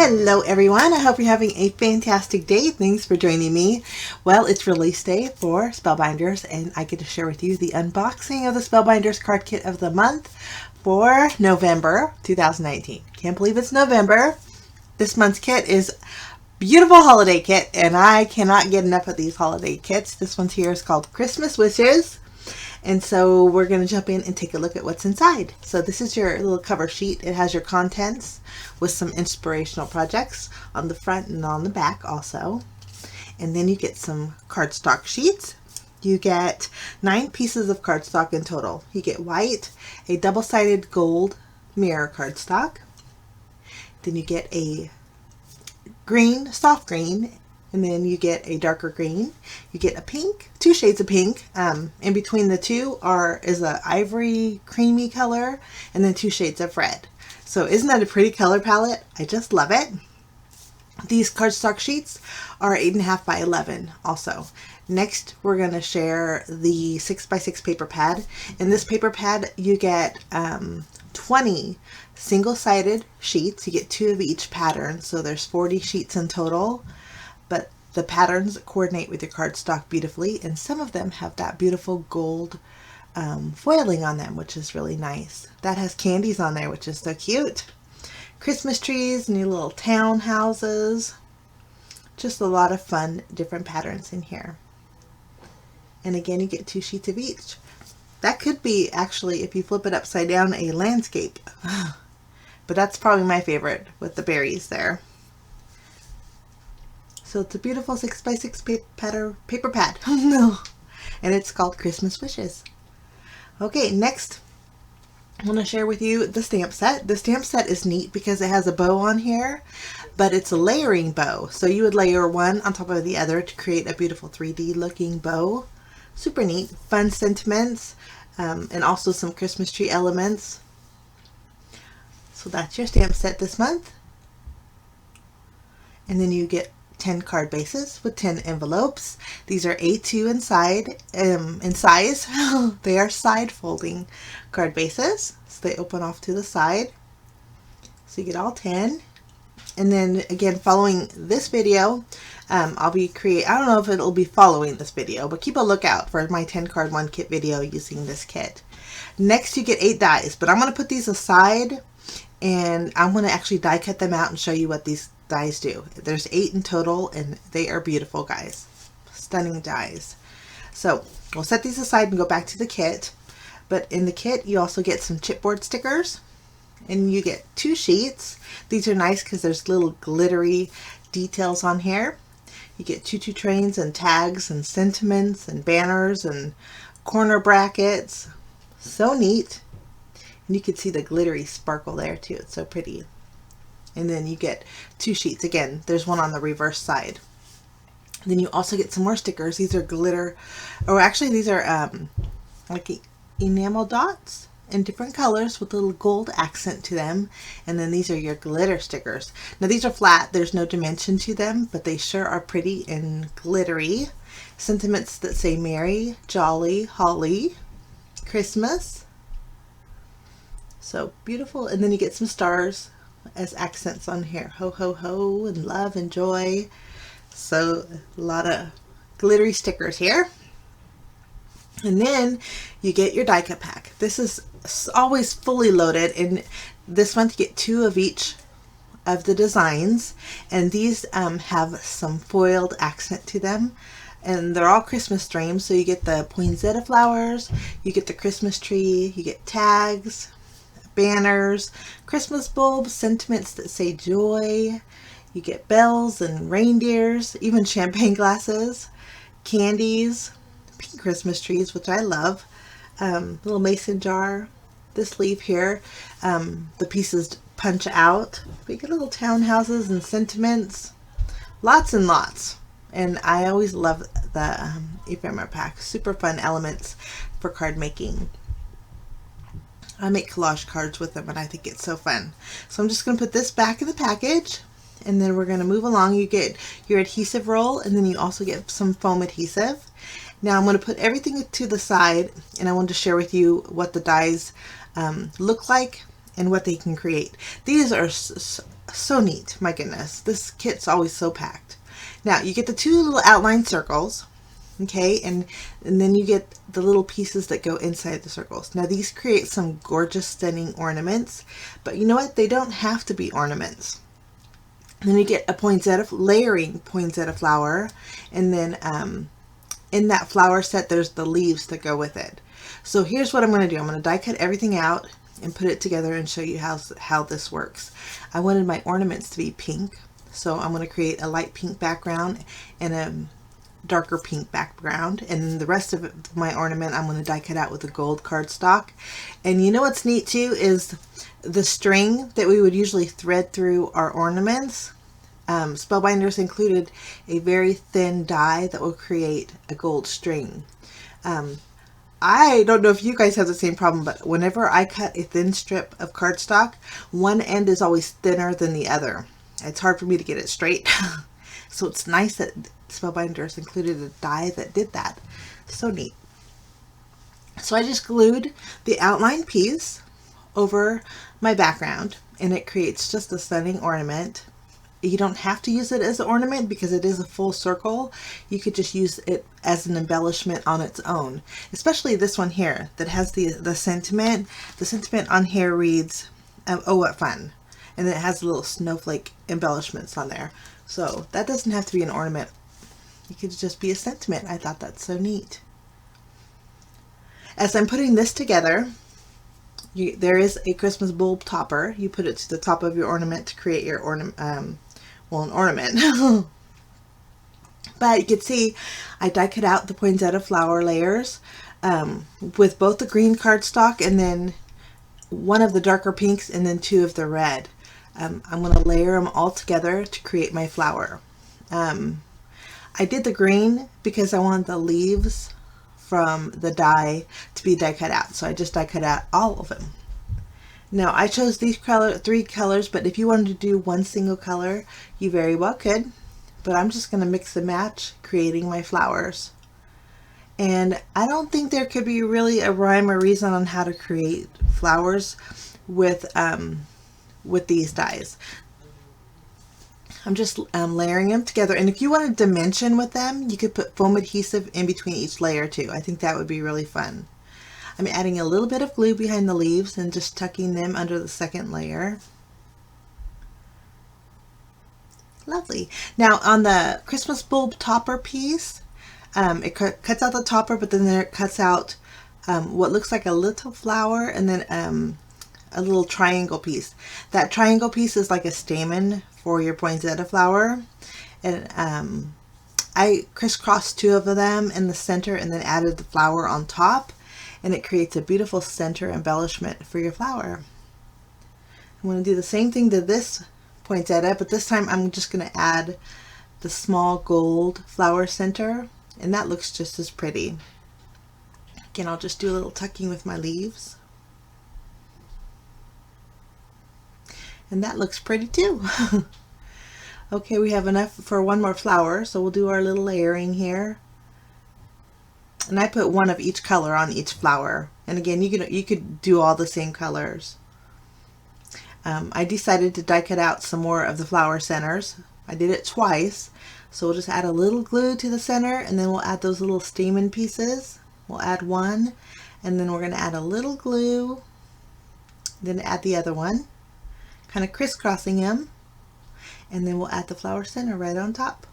Hello everyone, I hope you're having a fantastic day. Thanks for joining me. Well, it's release day for Spellbinders and I get to share with you the unboxing of the Spellbinders card kit of the month for November 2019. Can't believe it's November. This month's kit is beautiful holiday kit and I cannot get enough of these holiday kits. This one here is called Christmas Wishes. And so we're going to jump in and take a look at what's inside. So this is your little cover sheet. It has your contents with some inspirational projects on the front and on the back also. And then you get some cardstock sheets. You get 9 pieces of cardstock in total. You get white, a double-sided gold mirror cardstock. Then you get a green, soft green, and then you get a darker green. You get a pink, 2 shades of pink. In between the two is a ivory creamy color, and then 2 shades of red. So isn't that a pretty color palette? I just love it. These cardstock sheets are 8.5 by 11 also. Next, we're going to share the 6x6 paper pad. In this paper pad, you get 20 single-sided sheets. You get 2 of each pattern, so there's 40 sheets in total. But the patterns coordinate with your cardstock beautifully, and some of them have that beautiful gold foiling on them, which is really nice. That has candies on there, which is so cute. Christmas trees, new little townhouses. Just a lot of fun, different patterns in here. And again, you get 2 sheets of each. That could be, actually, if you flip it upside down, a landscape. But that's probably my favorite with the berries there. So it's a beautiful 6x6 paper pad. No. And it's called Christmas Wishes. Okay, next I want to share with you the stamp set. The stamp set is neat because it has a bow on here, but it's a layering bow. So you would layer one on top of the other to create a beautiful 3D looking bow. Super neat. Fun sentiments and also some Christmas tree elements. So that's your stamp set this month. And then you get 10 card bases with 10 envelopes. These are A2 in size. They are side folding card bases, so they open off to the side. So you get all 10. And then again, following this video, I'll be I don't know if it'll be following this video, but keep a lookout for my 10 card 1 kit video using this kit. Next, you get 8 dies, but I'm going to put these aside and I'm going to actually die cut them out and show you what these dies do. There's 8 in total and they are beautiful, guys. Stunning dies. So we'll set these aside and go back to the kit. But in the kit you also get some chipboard stickers and you get 2 sheets. These are nice because there's little glittery details on here. You get choo-choo trains and tags and sentiments and banners and corner brackets. So neat. And you can see the glittery sparkle there too. It's so pretty. And then you get 2 sheets. Again, there's one on the reverse side. Then you also get some more stickers. These are glitter, or actually these are like enamel dots in different colors with a little gold accent to them. And then these are your glitter stickers. Now these are flat. There's no dimension to them, but they sure are pretty and glittery. Sentiments that say Merry, Jolly, Holly, Christmas. So beautiful. And then you get some stars as accents on here. Ho, ho, ho, and love and joy. So a lot of glittery stickers here. And then you get your die cut pack. This is always fully loaded, and this month you get 2 of each of the designs, and these have some foiled accent to them, and they're all Christmas themed. So you get the poinsettia flowers, you get the Christmas tree, you get tags, banners, Christmas bulbs, sentiments that say joy. You get bells and reindeers, even champagne glasses, candies, pink Christmas trees, which I love, little mason jar, this leaf here, the pieces punch out. We get little townhouses and sentiments, lots and lots. And I always love the ephemera pack. Super fun elements for card making. I make collage cards with them and I think it's so fun. So I'm just going to put this back in the package and then we're going to move along. You get your adhesive roll and then you also get some foam adhesive. Now I'm going to put everything to the side and I want to share with you what the dies look like and what they can create. These are so neat. My goodness, this kit's always so packed. Now you get the two little outline circles, okay, and then you get the little pieces that go inside the circles. Now these create some gorgeous, stunning ornaments, but you know what? They don't have to be ornaments. Then you get a poinsettia, layering poinsettia flower, and then in that flower set there's the leaves that go with it. So here's what I'm going to do. I'm going to die cut everything out and put it together and show you how this works. I wanted my ornaments to be pink, so I'm going to create a light pink background and a darker pink background, and the rest of my ornament I'm going to die cut out with a gold cardstock. And you know what's neat too is the string that we would usually thread through our ornaments. Spellbinders included a very thin die that will create a gold string. I don't know if you guys have the same problem, but whenever I cut a thin strip of cardstock, one end is always thinner than the other. It's hard for me to get it straight. So it's nice that Spellbinders included a die that did that. So neat. So I just glued the outline piece over my background, and it creates just a stunning ornament. You don't have to use it as an ornament because it is a full circle. You could just use it as an embellishment on its own, especially this one here that has the sentiment. The sentiment on here reads, "Oh, what fun." And then it has little snowflake embellishments on there. So that doesn't have to be an ornament. It could just be a sentiment. I thought that's so neat. As I'm putting this together, there is a Christmas bulb topper. You put it to the top of your ornament to create your ornament. Well, an ornament. But you can see I die cut out the poinsettia flower layers with both the green cardstock and then one of the darker pinks and then two of the red. I'm going to layer them all together to create my flower. I did the green because I wanted the leaves from the die to be die cut out. So I just die cut out all of them. Now I chose these three colors, but if you wanted to do one single color, you very well could. But I'm just going to mix and match, creating my flowers. And I don't think there could be really a rhyme or reason on how to create flowers with these dies. I'm just layering them together, and if you want to dimension with them, you could put foam adhesive in between each layer too. I think that would be really fun. I'm adding a little bit of glue behind the leaves and just tucking them under the second layer. Lovely. Now on the Christmas bulb topper piece, it cuts out the topper, but then there it cuts out what looks like a little flower and then a little triangle piece. That triangle piece is like a stamen for your poinsettia flower, and I crisscrossed two of them in the center and then added the flower on top, and it creates a beautiful center embellishment for your flower. I'm going to do the same thing to this poinsettia, but this time I'm just going to add the small gold flower center, and that looks just as pretty. Again, I'll just do a little tucking with my leaves. And that looks pretty too. Okay, we have enough for one more flower, so we'll do our little layering here. And I put one of each color on each flower. And again, you could do all the same colors. I decided to die cut out some more of the flower centers. I did it twice, so we'll just add a little glue to the center, and then we'll add those little stamen pieces. We'll add one, and then we're going to add a little glue, then add the other one, kind of crisscrossing them, and then we'll add the flower center right on top.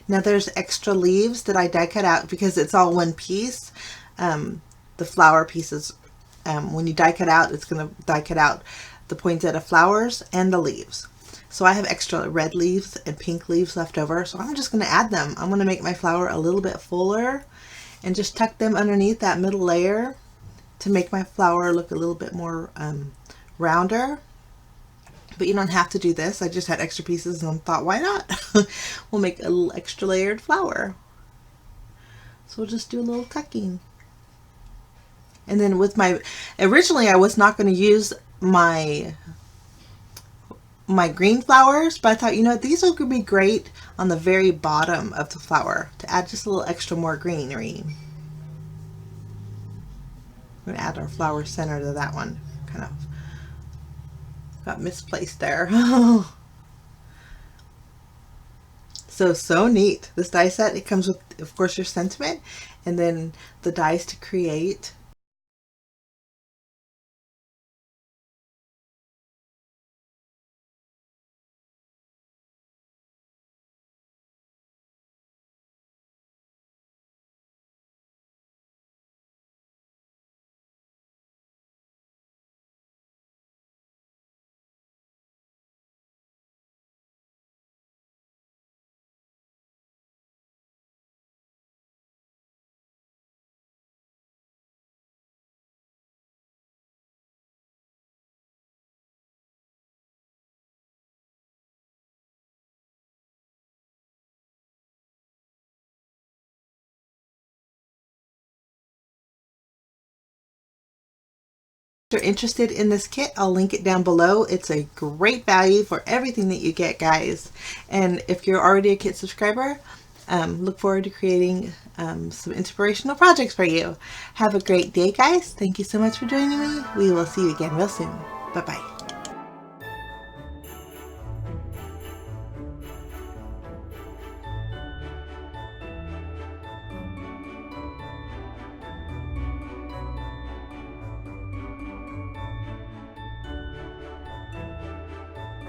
Now there's extra leaves that I die cut out because it's all one piece. The flower pieces, when you die cut out, it's going to die cut out the poinsettia flowers and the leaves. So I have extra red leaves and pink leaves left over, so I'm just going to add them. I'm going to make my flower a little bit fuller and just tuck them underneath that middle layer to make my flower look a little bit more rounder. But you don't have to do this. I just had extra pieces and thought, why not? We'll make a little extra layered flower. So we'll just do a little tucking. And then with originally I was not going to use my green flowers, but I thought, you know, these would be great on the very bottom of the flower to add just a little extra more greenery. I'm going to add our flower center to that one. Kind of got misplaced there. So neat. This die set, it comes with, of course, your sentiment and then the dies to create. If you're interested in this kit, I'll link it down below. It's a great value for everything that you get, guys. And if you're already a kit subscriber, look forward to creating some inspirational projects for you. Have a great day, guys. Thank you so much for joining me. We will see you again real soon. Bye-bye.